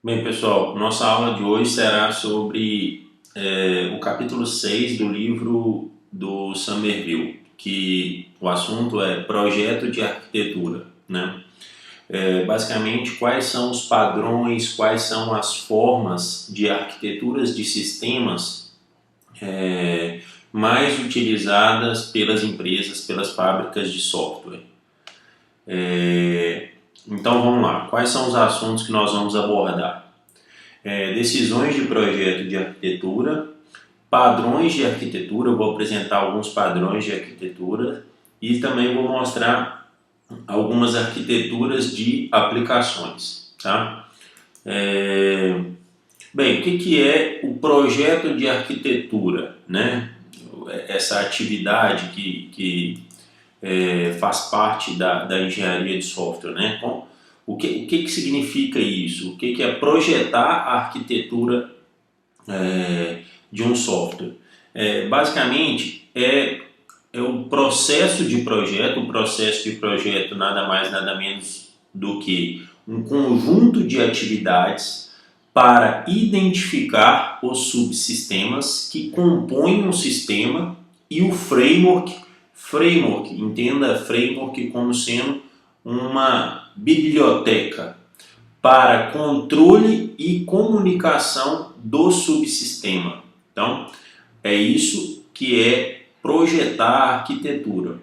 Bem, pessoal, nossa aula de hoje será sobre o capítulo 6 do livro do Somerville, que o assunto é projeto de arquitetura, né? Basicamente, quais são os padrões, quais são as formas de arquiteturas de sistemas mais utilizadas pelas empresas, pelas fábricas de software. Então, vamos lá. Quais são os assuntos que nós vamos abordar? Decisões de projeto de arquitetura, padrões de arquitetura, eu vou apresentar alguns padrões de arquitetura e também vou mostrar algumas arquiteturas de aplicações. Tá? Bem, o que é o projeto de arquitetura? Né? Essa atividade que faz parte da engenharia de software. Né? Bom, o que significa isso? O que é projetar a arquitetura de um software? Basicamente, é o processo de projeto. O processo de projeto nada mais, nada menos do que um conjunto de atividades para identificar os subsistemas que compõem um sistema e o framework. Entenda framework como sendo uma biblioteca para controle e comunicação do subsistema. Então, é isso que é projetar a arquitetura.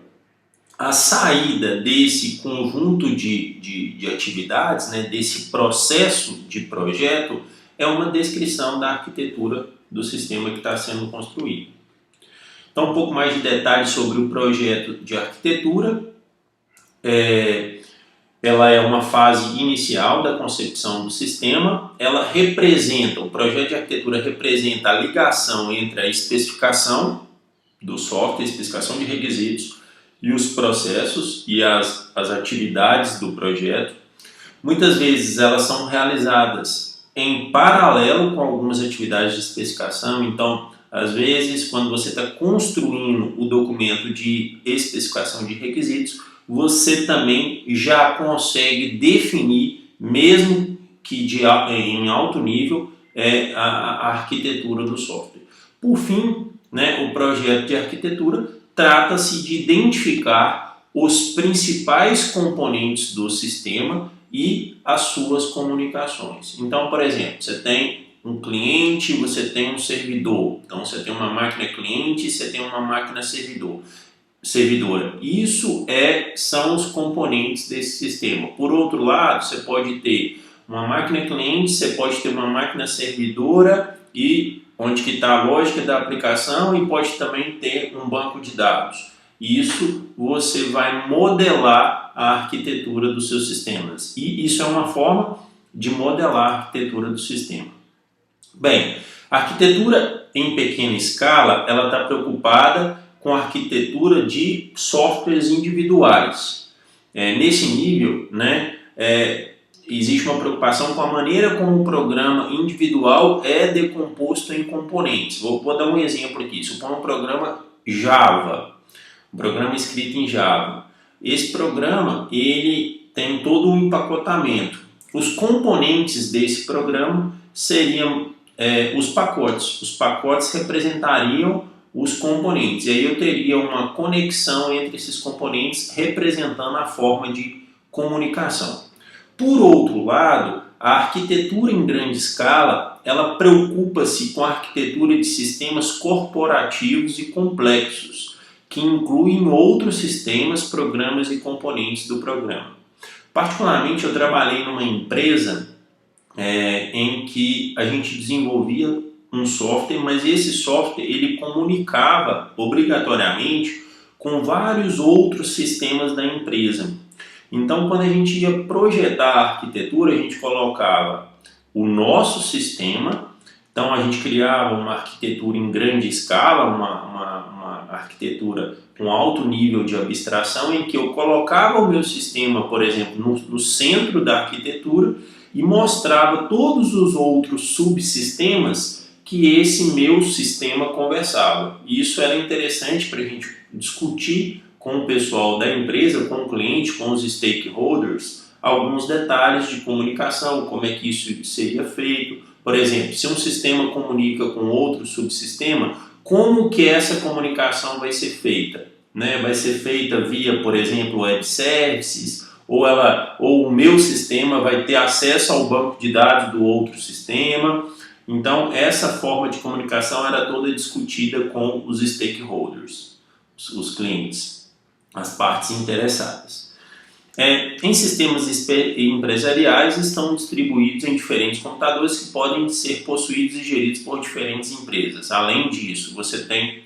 A saída desse conjunto de atividades, né, desse processo de projeto, é uma descrição da arquitetura do sistema que está sendo construído. Então, um pouco mais de detalhes sobre o projeto de arquitetura. Ela é uma fase inicial da concepção do sistema. Ela representa, o projeto de arquitetura representa a ligação entre a especificação do software, a especificação de requisitos e os processos e as atividades do projeto. Muitas vezes elas são realizadas em paralelo com algumas atividades de especificação. Então, às vezes, quando você está construindo o documento de especificação de requisitos, você também já consegue definir, mesmo que em alto nível, a arquitetura do software. Por fim, né, o projeto de arquitetura trata-se de identificar os principais componentes do sistema e as suas comunicações. Então, por exemplo, você tem um cliente, você tem um servidor. Então, você tem uma máquina cliente, você tem uma máquina servidora. Isso são os componentes desse sistema. Por outro lado, você pode ter uma máquina cliente, você pode ter uma máquina servidora e onde que está a lógica da aplicação, e pode também ter um banco de dados. Isso você vai modelar a arquitetura dos seus sistemas. E isso é uma forma de modelar a arquitetura do sistema. Bem, a arquitetura em pequena escala, ela está preocupada com a arquitetura de softwares individuais. Nesse nível, né, existe uma preocupação com a maneira como o programa individual é decomposto em componentes. Vou dar um exemplo aqui. Suponha um programa Java, um programa escrito em Java. Esse programa ele tem todo um empacotamento. Os componentes desse programa seriam os pacotes. Os pacotes representariam os componentes. E aí eu teria uma conexão entre esses componentes representando a forma de comunicação. Por outro lado, a arquitetura em grande escala, ela preocupa-se com a arquitetura de sistemas corporativos e complexos, que incluem outros sistemas, programas e componentes do programa. Particularmente, eu trabalhei numa empresa em que a gente desenvolvia um software, mas esse software ele comunicava obrigatoriamente com vários outros sistemas da empresa. Então, quando a gente ia projetar a arquitetura, a gente colocava o nosso sistema. Então, a gente criava uma arquitetura em grande escala, uma arquitetura com alto nível de abstração, em que eu colocava o meu sistema, por exemplo, no centro da arquitetura e mostrava todos os outros subsistemas que esse meu sistema conversava. E isso era interessante para a gente discutir com o pessoal da empresa, com o cliente, com os stakeholders, alguns detalhes de comunicação, como é que isso seria feito. Por exemplo, se um sistema comunica com outro subsistema, como que essa comunicação vai ser feita? Né? Vai ser feita via, por exemplo, web services, ou o meu sistema vai ter acesso ao banco de dados do outro sistema. Então, essa forma de comunicação era toda discutida com os stakeholders, os clientes, as partes interessadas. Em sistemas empresariais estão distribuídos em diferentes computadores que podem ser possuídos e geridos por diferentes empresas. Além disso, você tem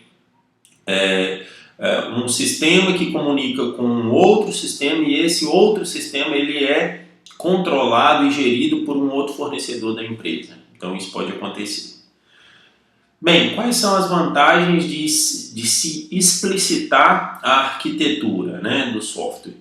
um sistema que comunica com outro sistema e esse outro sistema ele é controlado e gerido por um outro fornecedor da empresa. Então isso pode acontecer. Bem, quais são as vantagens de se explicitar a arquitetura, né, do software?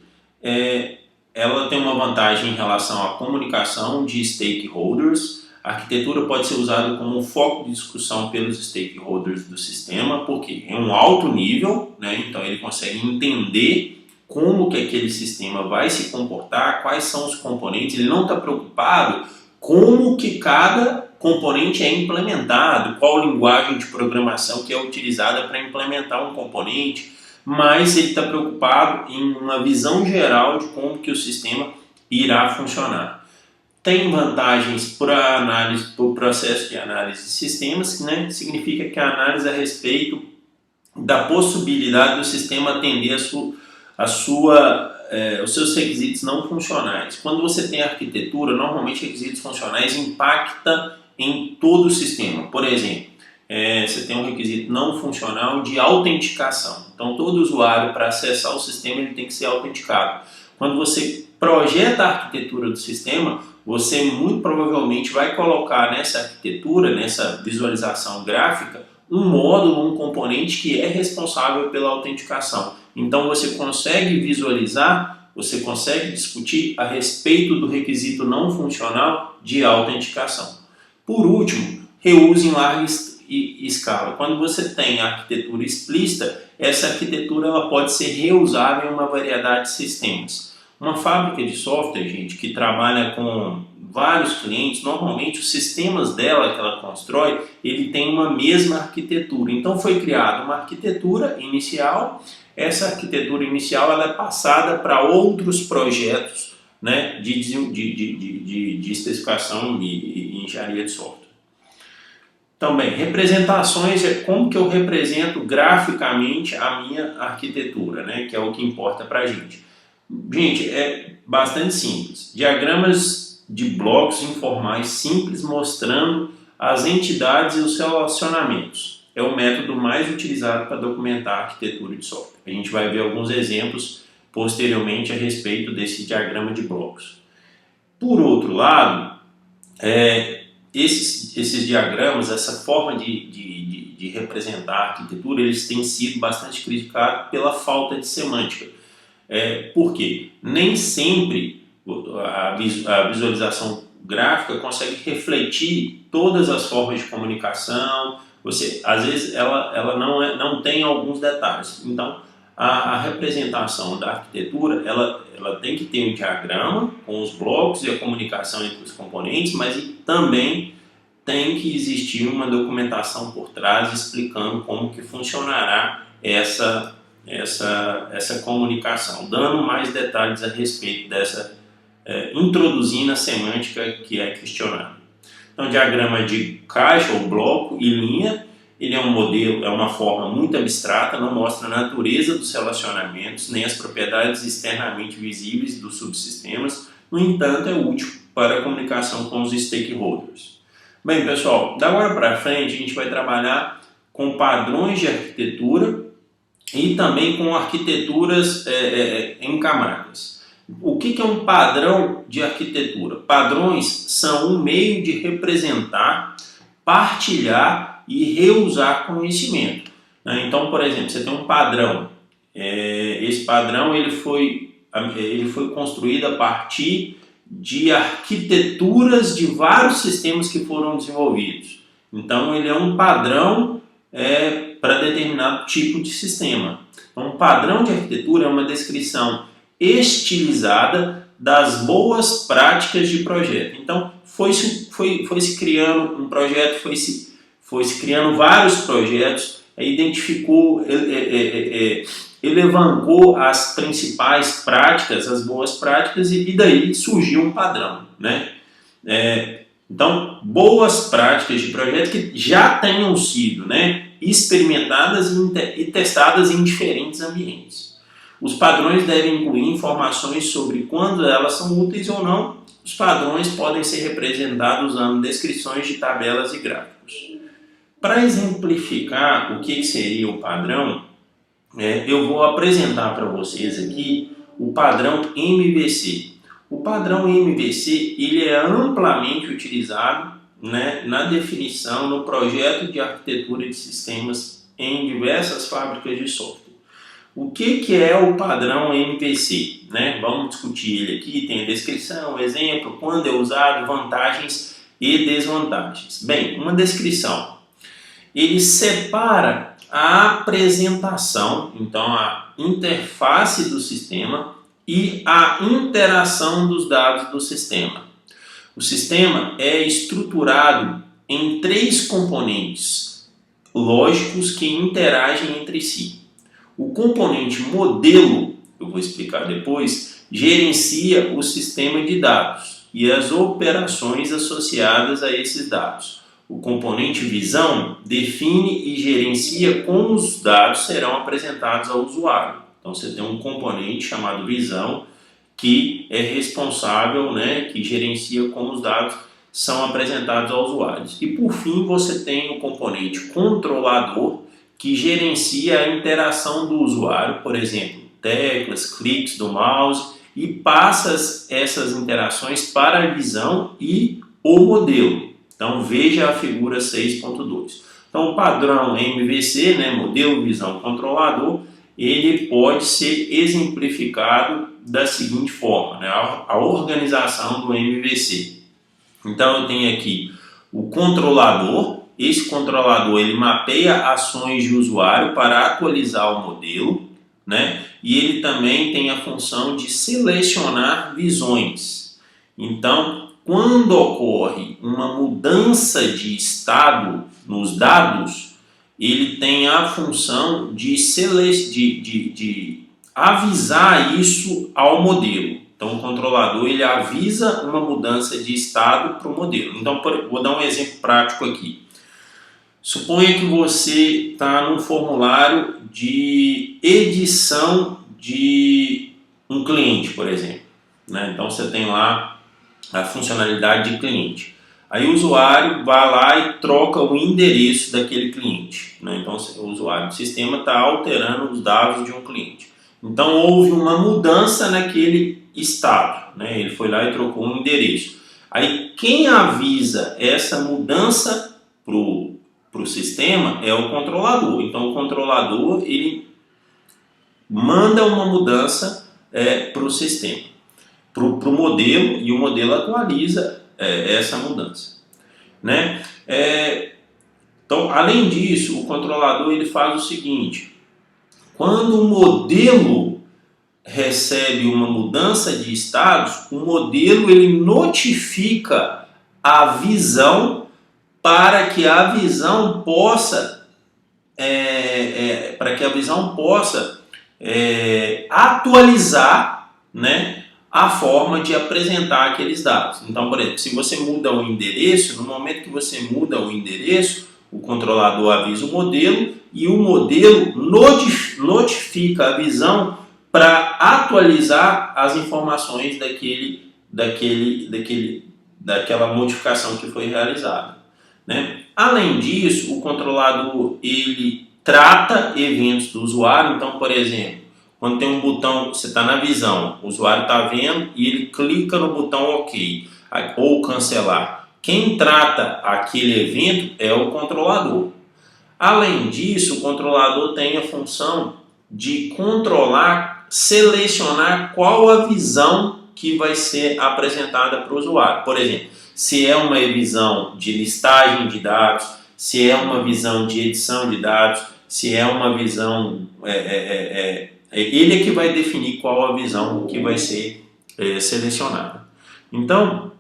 Ela tem uma vantagem em relação à comunicação de stakeholders. A arquitetura pode ser usada como foco de discussão pelos stakeholders do sistema, porque é um alto nível, né? Então ele consegue entender como que aquele sistema vai se comportar, quais são os componentes, ele não está preocupado como que cada componente é implementado, qual linguagem de programação que é utilizada para implementar um componente, mas ele está preocupado em uma visão geral de como que o sistema irá funcionar. Tem vantagens para análise, para o processo de análise de sistemas, né? Significa que a análise a respeito da possibilidade do sistema atender os seus requisitos não funcionais. Quando você tem arquitetura, normalmente requisitos funcionais impactam em todo o sistema. Por exemplo, você tem um requisito não funcional de autenticação. Então, todo usuário, para acessar o sistema, ele tem que ser autenticado. Quando você projeta a arquitetura do sistema, você muito provavelmente vai colocar nessa arquitetura, nessa visualização gráfica, um módulo, um componente que é responsável pela autenticação. Então você consegue visualizar, você consegue discutir a respeito do requisito não funcional de autenticação. Por último, reuse em larga escala. Quando você tem a arquitetura explícita, essa arquitetura ela pode ser reusada em uma variedade de sistemas. Uma fábrica de software, gente, que trabalha com vários clientes, normalmente os sistemas dela que ela constrói, ele tem uma mesma arquitetura. Então foi criada uma arquitetura inicial, essa arquitetura inicial ela é passada para outros projetos, né, de especificação e engenharia de software. Também, representações é como que eu represento graficamente a minha arquitetura, né, que é o que importa para a gente. Gente, é bastante simples. Diagramas de blocos informais simples mostrando as entidades e os relacionamentos. É o método mais utilizado para documentar a arquitetura de software. A gente vai ver alguns exemplos posteriormente a respeito desse diagrama de blocos. Por outro lado, esses diagramas, essa forma de representar a arquitetura, eles têm sido bastante criticados pela falta de semântica. Por quê? Nem sempre a visualização gráfica consegue refletir todas as formas de comunicação. Às vezes ela não tem alguns detalhes. Então, a representação da arquitetura ela tem que ter um diagrama com os blocos e a comunicação entre os componentes, mas também tem que existir uma documentação por trás explicando como que funcionará essa comunicação, dando mais detalhes a respeito dessa, introduzindo a semântica que é questionada. Então, diagrama de caixa ou bloco e linha, ele é um modelo, é uma forma muito abstrata, não mostra a natureza dos relacionamentos, nem as propriedades externamente visíveis dos subsistemas, no entanto, é útil para a comunicação com os stakeholders. Bem, pessoal, da agora para frente a gente vai trabalhar com padrões de arquitetura e também com arquiteturas em camadas. O que é um padrão de arquitetura? Padrões são um meio de representar, partilhar e reusar conhecimento. Então, por exemplo, você tem um padrão. Esse padrão ele foi construído a partir de arquiteturas de vários sistemas que foram desenvolvidos. Então, ele é um padrão para determinado tipo de sistema. Então, um padrão de arquitetura é uma descrição estilizada das boas práticas de projeto. Então, foi se criando um projeto, foi se criando vários projetos, identificou, elevou as principais práticas, as boas práticas, e daí surgiu um padrão, né? Então, boas práticas de projeto que já tenham sido, né, experimentadas e testadas em diferentes ambientes. Os padrões devem incluir informações sobre quando elas são úteis ou não. Os padrões podem ser representados usando descrições de tabelas e gráficos. Para exemplificar o que seria o padrão, eu vou apresentar para vocês aqui o padrão MVC. O padrão MVC ele é amplamente utilizado, né, na definição, no projeto de arquitetura de sistemas em diversas fábricas de software. O que é o padrão MVC? Né? Vamos discutir ele aqui, tem a descrição, exemplo, quando é usado, vantagens e desvantagens. Bem, uma descrição. Ele separa a apresentação, então a interface do sistema, e a interação dos dados do sistema. O sistema é estruturado em 3 componentes lógicos que interagem entre si. O componente modelo, eu vou explicar depois, gerencia o sistema de dados e as operações associadas a esses dados. O componente visão define e gerencia como os dados serão apresentados ao usuário. Então você tem um componente chamado visão que é responsável, né, que gerencia como os dados são apresentados aos usuários. E por fim você tem o componente controlador que gerencia a interação do usuário, por exemplo, teclas, cliques do mouse, e passa essas interações para a visão e o modelo. Então veja a figura 6.2. Então o padrão MVC, né, modelo, visão, controlador, ele pode ser exemplificado da seguinte forma, né, a organização do MVC. Então eu tenho aqui o controlador. Esse controlador ele mapeia ações de usuário para atualizar o modelo, né, e ele também tem a função de selecionar visões. Então, quando ocorre uma mudança de estado nos dados, ele tem a função de avisar isso ao modelo. Então, o controlador ele avisa uma mudança de estado para o modelo. Então, vou dar um exemplo prático aqui. Suponha que você está num formulário de edição de um cliente, por exemplo, né? Então, você tem lá a funcionalidade de cliente. Aí o usuário vai lá e troca o endereço daquele cliente, né? Então o usuário do sistema está alterando os dados de um cliente. Então houve uma mudança naquele estado, né? Ele foi lá e trocou um endereço. Aí quem avisa essa mudança para o sistema é o controlador. Então o controlador ele manda uma mudança para o sistema, para o modelo, e o modelo atualiza essa mudança, né? Então, além disso, o controlador ele faz o seguinte: quando o modelo recebe uma mudança de status, o modelo ele notifica a visão para que a visão possa atualizar, né, a forma de apresentar aqueles dados. Então, por exemplo, se você muda o endereço, no momento que você muda o endereço, o controlador avisa o modelo e o modelo notifica a visão para atualizar as informações daquela modificação que foi realizada, né? Além disso, o controlador ele trata eventos do usuário. Então, por exemplo, quando tem um botão, você está na visão, o usuário está vendo e ele clica no botão OK ou cancelar. Quem trata aquele evento é o controlador. Além disso, o controlador tem a função de controlar, selecionar qual a visão que vai ser apresentada para o usuário. Por exemplo, se é uma visão de listagem de dados, se é uma visão de edição de dados, se é uma visão... ele é que vai definir qual a visão que vai ser selecionada. Então,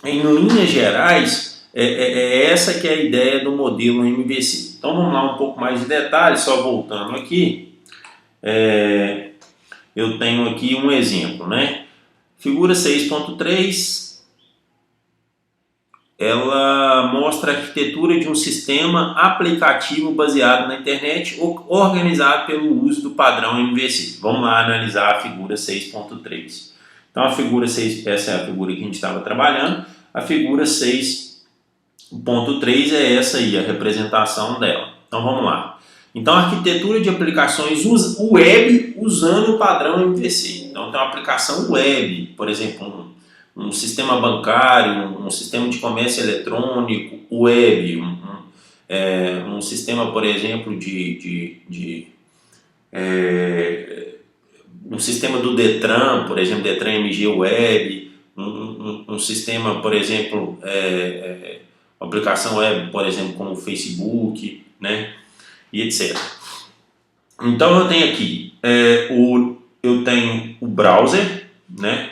em linhas gerais, essa que é a ideia do modelo MVC. Então vamos lá um pouco mais de detalhes, só voltando aqui. Eu tenho aqui um exemplo, né? Figura 6.3, ela mostra a arquitetura de um sistema aplicativo baseado na internet organizado pelo uso do padrão MVC. Vamos lá analisar a figura 6.3. Então a figura 6, essa é a figura que a gente estava trabalhando. A figura 6.3 é essa aí, a representação dela. Então vamos lá. Então a arquitetura de aplicações web usando o padrão MVC. Então tem uma aplicação web, por exemplo, um sistema bancário, um sistema de comércio eletrônico, web, um sistema, por exemplo, um sistema do Detran, por exemplo, Detran MG Web, um sistema, por exemplo, uma aplicação web, por exemplo, como o Facebook, né, e etc. Então eu tenho aqui, eu tenho o browser, né?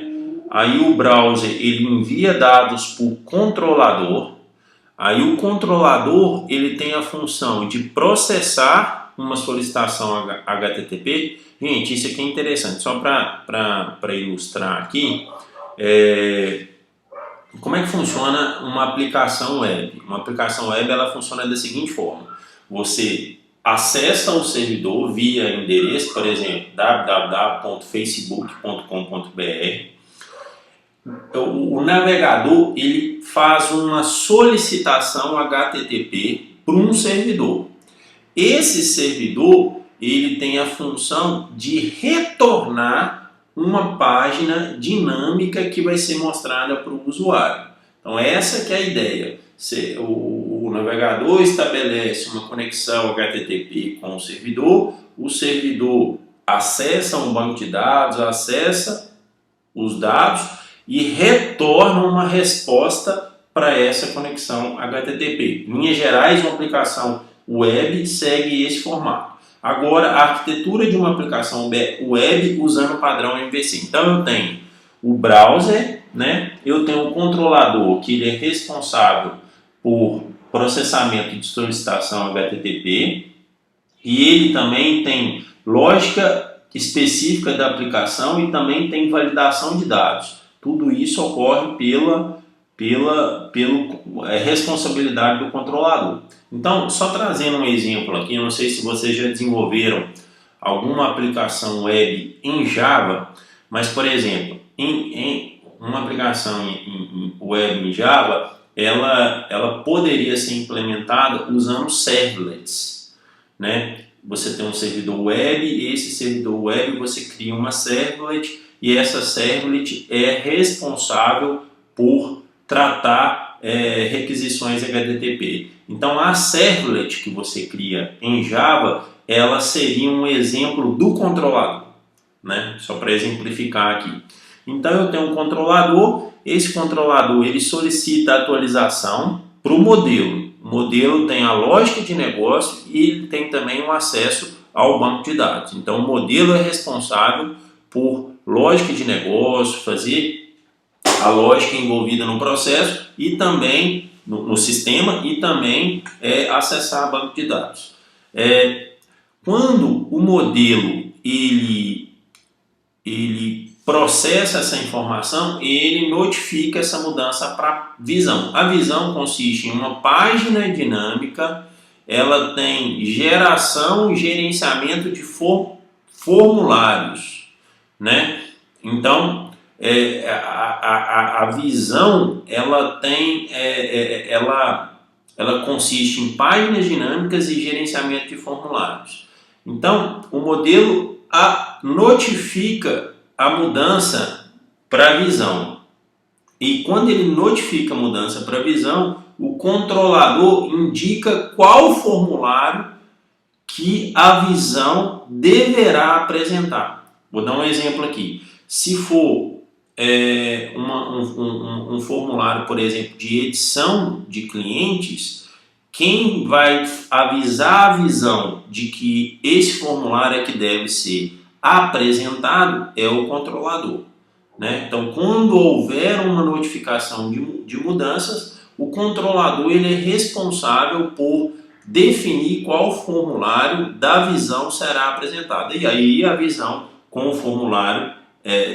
Aí o browser ele envia dados para o controlador. Aí o controlador ele tem a função de processar uma solicitação HTTP. Gente, isso aqui é interessante. Só para ilustrar aqui, como é que funciona uma aplicação web? Uma aplicação web ela funciona da seguinte forma: você acessa o servidor via endereço, por exemplo, www.facebook.com.br. O navegador ele faz uma solicitação HTTP para um servidor. Esse servidor ele tem a função de retornar uma página dinâmica que vai ser mostrada para o usuário. Então essa que é a ideia. O navegador estabelece uma conexão HTTP com o servidor acessa um banco de dados, acessa os dados e retorna uma resposta para essa conexão HTTP. Em linhas gerais, uma aplicação web segue esse formato. Agora, a arquitetura de uma aplicação web usando o padrão MVC. Então, eu tenho o browser, né? Eu tenho o controlador, que ele é responsável por processamento de solicitação HTTP, e ele também tem lógica específica da aplicação e também tem validação de dados. Tudo isso ocorre pela responsabilidade do controlador. Então, só trazendo um exemplo aqui, eu não sei se vocês já desenvolveram alguma aplicação web em Java, mas, por exemplo, em uma aplicação web em Java, ela poderia ser implementada usando servlets, né? Você tem um servidor web e esse servidor web você cria uma servlet e essa servlet é responsável por tratar requisições HTTP. Então a servlet que você cria em Java, ela seria um exemplo do controlador, né? Só para exemplificar aqui. Então eu tenho um controlador, esse controlador ele solicita a atualização para o modelo. O modelo tem a lógica de negócio e ele tem também o acesso ao banco de dados. Então o modelo é responsável por lógica de negócio, fazer a lógica envolvida no processo e também no sistema e também acessar banco de dados. Quando o modelo ele processa essa informação, ele notifica essa mudança para a visão. A visão consiste em uma página dinâmica, ela tem geração e gerenciamento de formulários, né? Então, a visão ela consiste em páginas dinâmicas e gerenciamento de formulários. Então, o modelo notifica a mudança para a visão. E quando ele notifica a mudança para a visão, o controlador indica qual formulário que a visão deverá apresentar. Vou dar um exemplo aqui. Se for um formulário, por exemplo, de edição de clientes, quem vai avisar a visão de que esse formulário é que deve ser apresentado é o controlador. né? Então, quando houver uma notificação de mudanças, o controlador ele é responsável por definir qual formulário da visão será apresentada. E aí a visão com o formulário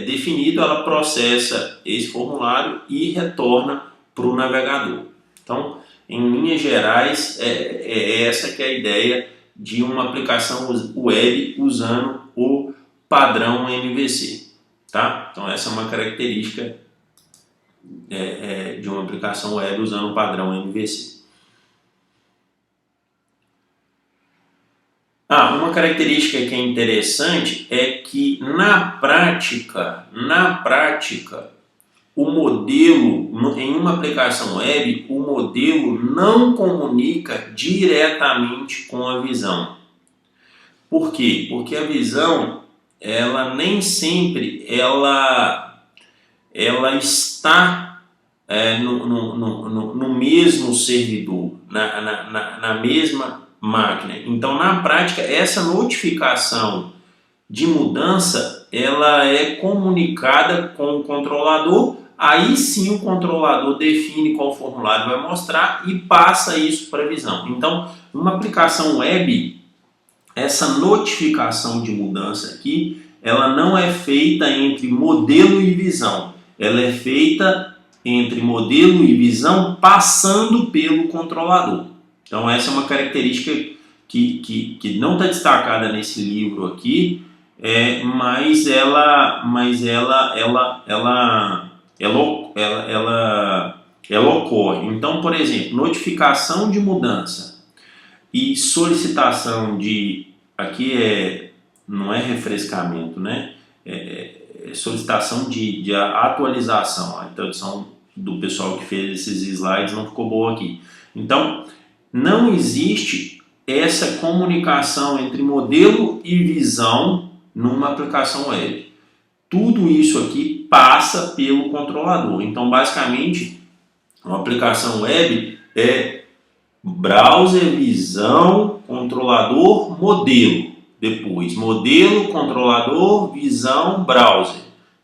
definido, ela processa esse formulário e retorna para o navegador. Então, em linhas gerais, é essa que é a ideia de uma aplicação web usando o padrão MVC. Tá? Então, essa é uma característica de uma aplicação web usando o padrão MVC. Uma característica que é interessante é que na prática, o modelo, em uma aplicação web, o modelo não comunica diretamente com a visão. Por quê? Porque a visão, ela nem sempre ela está no mesmo servidor, na mesma máquina. Então, na prática, essa notificação de mudança, ela é comunicada com o controlador, aí sim o controlador define qual formulário vai mostrar e passa isso para a visão. Então, numa aplicação web, essa notificação de mudança aqui, ela não é feita entre modelo e visão, ela é feita entre modelo e visão passando pelo controlador. Então essa é uma característica que não está destacada nesse livro aqui, mas ela ocorre. Então, por exemplo, notificação de mudança e solicitação aqui não é refrescamento, né? Solicitação de atualização. A tradução do pessoal que fez esses slides não ficou boa aqui. Então, não existe essa comunicação entre modelo e visão numa aplicação web. Tudo isso aqui passa pelo controlador. Então, basicamente, uma aplicação web é browser, visão, controlador, modelo. Depois, modelo, controlador, visão, browser.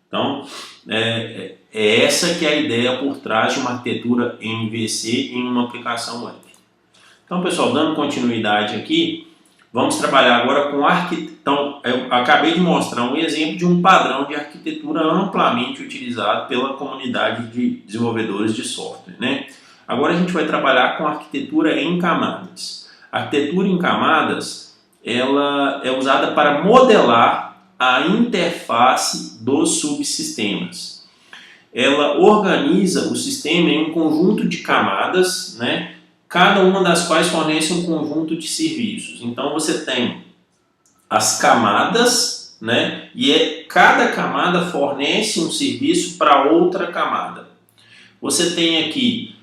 Então, é essa que é a ideia por trás de uma arquitetura MVC em uma aplicação web. Então, pessoal, dando continuidade aqui, vamos trabalhar agora com arquitetura. Então, eu acabei de mostrar um exemplo de um padrão de arquitetura amplamente utilizado pela comunidade de desenvolvedores de software, né? Agora a gente vai trabalhar com arquitetura em camadas. A arquitetura em camadas, ela é usada para modelar a interface dos subsistemas. Ela organiza o sistema em um conjunto de camadas, né? Cada uma das quais fornece um conjunto de serviços. Então você tem as camadas, né? E cada camada fornece um serviço para outra camada. Você tem aqui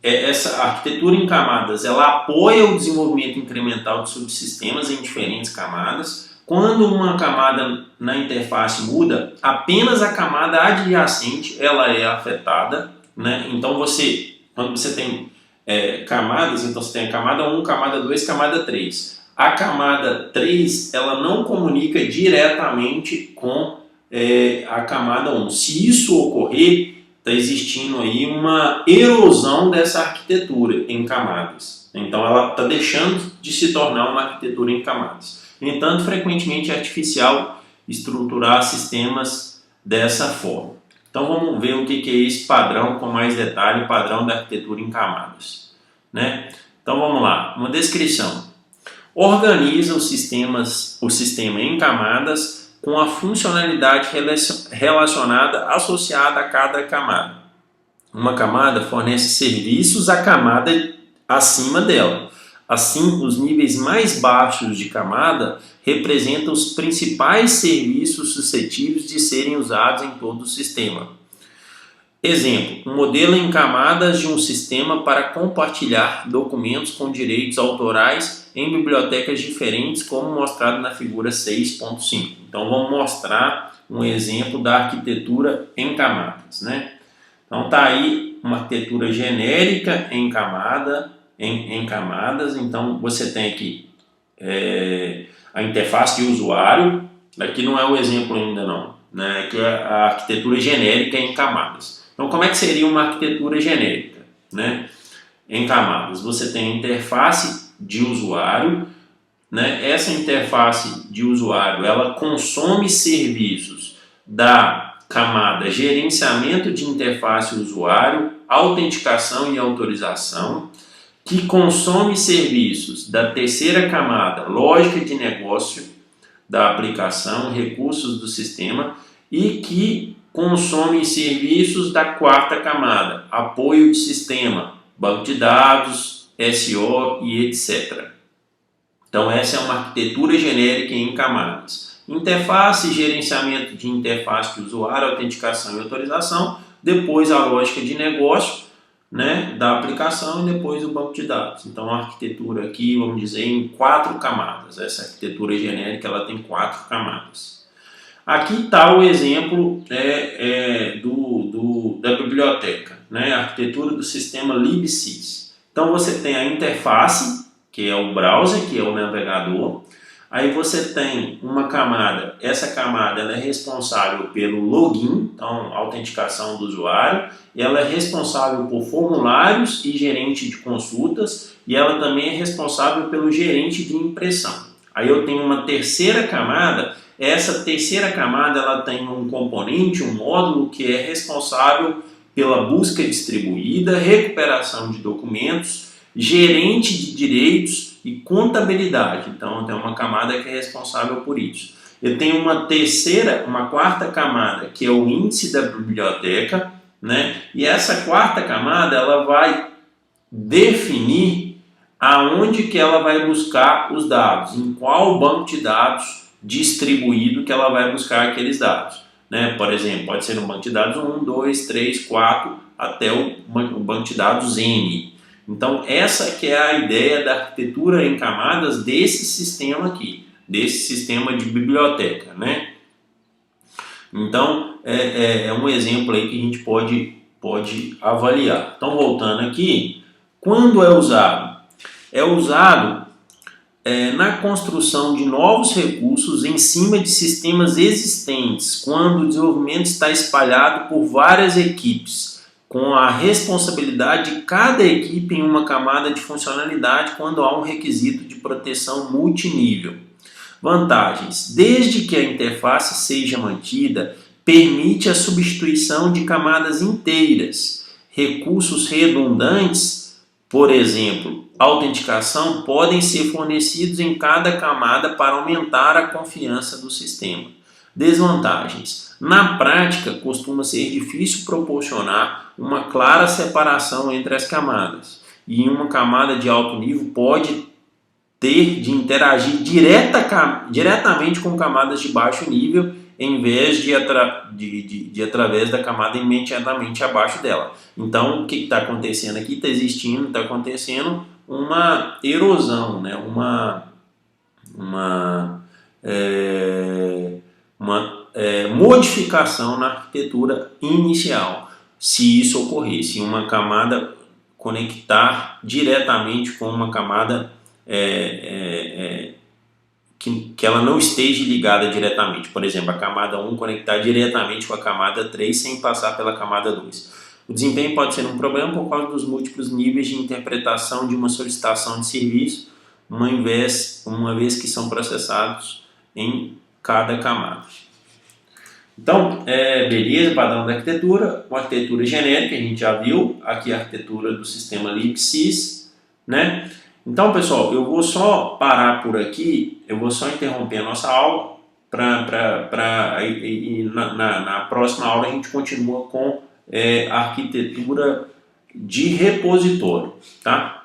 essa arquitetura em camadas, ela apoia o desenvolvimento incremental de subsistemas em diferentes camadas. Quando uma camada na interface muda, apenas a camada adjacente ela é afetada, né? Então quando você tem camadas, então você tem a camada 1, camada 2, camada 3. A camada 3 ela não comunica diretamente com a camada 1. Se isso ocorrer, está existindo aí uma erosão dessa arquitetura em camadas. Então ela está deixando de se tornar uma arquitetura em camadas. No entanto, frequentemente é artificial estruturar sistemas dessa forma. Então vamos ver o que é esse padrão com mais detalhe, o padrão da arquitetura em camadas, né? Então vamos lá, uma descrição. Organiza o sistema em camadas com a funcionalidade relacionada associada a cada camada. Uma camada fornece serviços à camada acima dela. Assim, os níveis mais baixos de camada representam os principais serviços suscetíveis de serem usados em todo o sistema. Exemplo, um modelo em camadas de um sistema para compartilhar documentos com direitos autorais em bibliotecas diferentes, como mostrado na figura 6.5. Então, vamos mostrar um exemplo da arquitetura em camadas, né? Então, está aí uma arquitetura genérica em camadas. Então, você tem aqui a interface de usuário. Aqui não é o exemplo ainda não. né, que é a arquitetura genérica em camadas. Então, como é que seria uma arquitetura genérica, né, em camadas? Você tem a interface de usuário, né? Essa interface de usuário ela consome serviços da camada gerenciamento de interface usuário, autenticação e autorização, que consome serviços da terceira camada, lógica de negócio da aplicação, recursos do sistema, e que consome serviços da quarta camada, apoio de sistema, banco de dados, SO e etc. Então essa é uma arquitetura genérica em camadas. Interface, gerenciamento de interface de usuário, autenticação e autorização, depois a lógica de negócio, né, da aplicação e depois o banco de dados. Então a arquitetura aqui, vamos dizer, em 4 camadas. Essa arquitetura genérica ela tem 4 camadas. Aqui está o exemplo da biblioteca, né, a arquitetura do sistema libsys. Então você tem a interface, que é o browser, que é o navegador. Aí você tem uma camada, essa camada ela é responsável pelo login, então autenticação do usuário, ela é responsável por formulários e gerente de consultas, e ela também é responsável pelo gerente de impressão. Aí eu tenho uma terceira camada, essa terceira camada ela tem um componente, um módulo que é responsável pela busca distribuída, recuperação de documentos, gerente de direitos e contabilidade. Então tem uma camada que é responsável por isso. Eu tenho uma quarta camada que é o índice da biblioteca, né? E essa quarta camada ela vai definir aonde que ela vai buscar os dados, em qual banco de dados distribuído que ela vai buscar aqueles dados, né? Por exemplo, pode ser um banco de dados 1, 2, 3, 4 até o banco de dados N. Então essa que é a ideia da arquitetura em camadas desse sistema aqui, desse sistema de biblioteca, né? Então é um exemplo aí que a gente pode avaliar. Então voltando aqui, quando é usado? É usado na construção de novos recursos em cima de sistemas existentes, quando o desenvolvimento está espalhado por várias equipes, com a responsabilidade de cada equipe em uma camada de funcionalidade quando há um requisito de proteção multinível. Vantagens: desde que a interface seja mantida, permite a substituição de camadas inteiras. Recursos redundantes, por exemplo, autenticação, podem ser fornecidos em cada camada para aumentar a confiança do sistema. Desvantagens: na prática, costuma ser difícil proporcionar uma clara separação entre as camadas, e em uma camada de alto nível pode ter de interagir diretamente com camadas de baixo nível, em vez de através da camada imediatamente abaixo dela. Então, o que está acontecendo aqui? Está acontecendo uma erosão, né? uma modificação na arquitetura inicial. Se isso ocorrer, se uma camada conectar diretamente com uma camada que ela não esteja ligada diretamente. Por exemplo, a camada 1 conectar diretamente com a camada 3 sem passar pela camada 2. O desempenho pode ser um problema por causa dos múltiplos níveis de interpretação de uma solicitação de serviço, uma vez que são processados em cada camada. Então, beleza, padrão da arquitetura, uma arquitetura genérica, a gente já viu, aqui a arquitetura do sistema libsys, né? Então, pessoal, eu vou só parar por aqui, eu vou só interromper a nossa aula, na próxima aula a gente continua com a arquitetura de repositório, tá?